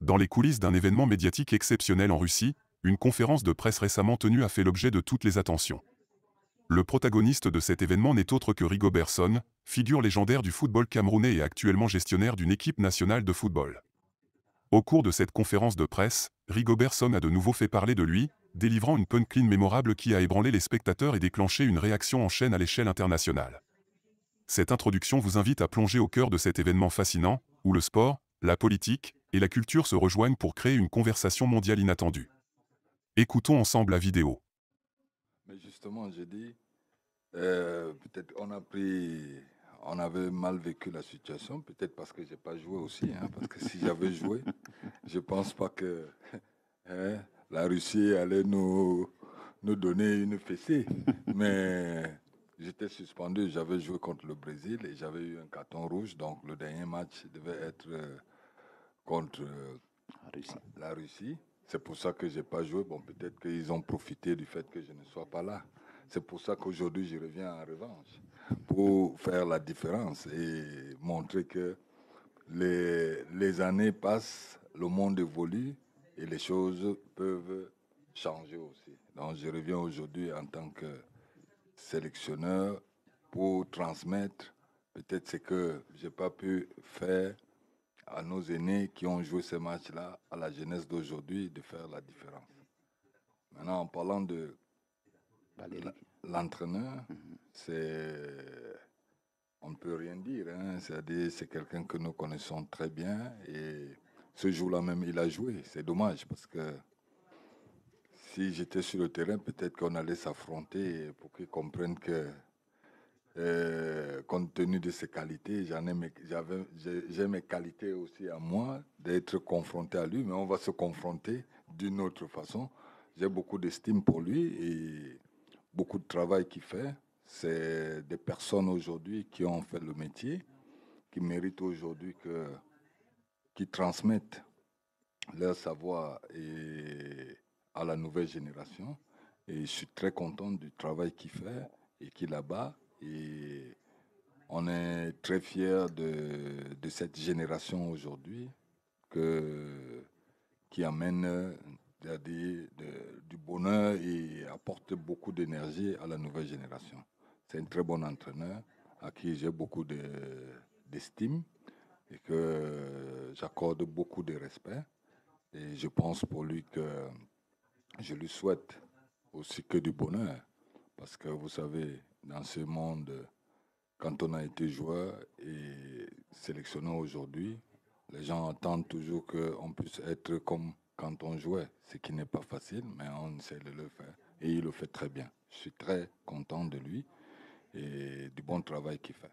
Dans les coulisses d'un événement médiatique exceptionnel en Russie, une conférence de presse récemment tenue a fait l'objet de toutes les attentions. Le protagoniste de cet événement n'est autre que Rigobert Song, figure légendaire du football camerounais et actuellement gestionnaire d'une équipe nationale de football. Au cours de cette conférence de presse, Rigobert Song a de nouveau fait parler de lui, délivrant une punchline mémorable qui a ébranlé les spectateurs et déclenché une réaction en chaîne à l'échelle internationale. Cette introduction vous invite à plonger au cœur de cet événement fascinant, où le sport, la politique et la culture se rejoignent pour créer une conversation mondiale inattendue. Écoutons ensemble la vidéo. Mais justement, je dis, peut-être on avait mal vécu la situation, peut-être parce que j'ai pas joué aussi, hein, parce que si j'avais joué, je pense pas que hein, la Russie allait nous donner une fessée. Mais j'étais suspendu, j'avais joué contre le Brésil et j'avais eu un carton rouge, donc le dernier match devait être contre Russie. la Russie. C'est pour ça que je n'ai pas joué. Bon, peut-être qu'ils ont profité du fait que je ne sois pas là. C'est pour ça qu'aujourd'hui, je reviens en revanche pour faire la différence et montrer que les années passent, le monde évolue et les choses peuvent changer aussi. Donc, je reviens aujourd'hui en tant que sélectionneur pour transmettre peut-être ce que je n'ai pas pu faire à nos aînés qui ont joué ces matchs-là, à la jeunesse d'aujourd'hui, de faire la différence. Maintenant, en parlant de Valérie. l'entraîneur, on ne peut rien dire. Hein. C'est-à-dire, c'est quelqu'un que nous connaissons très bien et ce jour-là même, il a joué. C'est dommage parce que si j'étais sur le terrain, peut-être qu'on allait s'affronter pour qu'il comprenne que compte tenu de ses qualités, j'ai mes qualités aussi à moi d'être confronté à lui, mais on va se confronter d'une autre façon. J'ai beaucoup d'estime pour lui et beaucoup de travail qu'il fait. C'est des personnes aujourd'hui qui ont fait le métier, qui méritent aujourd'hui qu'ils transmettent leur savoir à la nouvelle génération. Et je suis très content du travail qu'il fait et qu'il abat. Et on est très fiers de cette génération aujourd'hui qui amène du bonheur et apporte beaucoup d'énergie à la nouvelle génération. C'est un très bon entraîneur à qui j'ai beaucoup d'estime et que j'accorde beaucoup de respect. Et je pense pour lui que je lui souhaite aussi que du bonheur. Parce que vous savez, dans ce monde, quand on a été joueur et sélectionneur aujourd'hui, les gens attendent toujours qu'on puisse être comme quand on jouait, ce qui n'est pas facile, mais on essaie de le faire. Et il le fait très bien. Je suis très content de lui et du bon travail qu'il fait.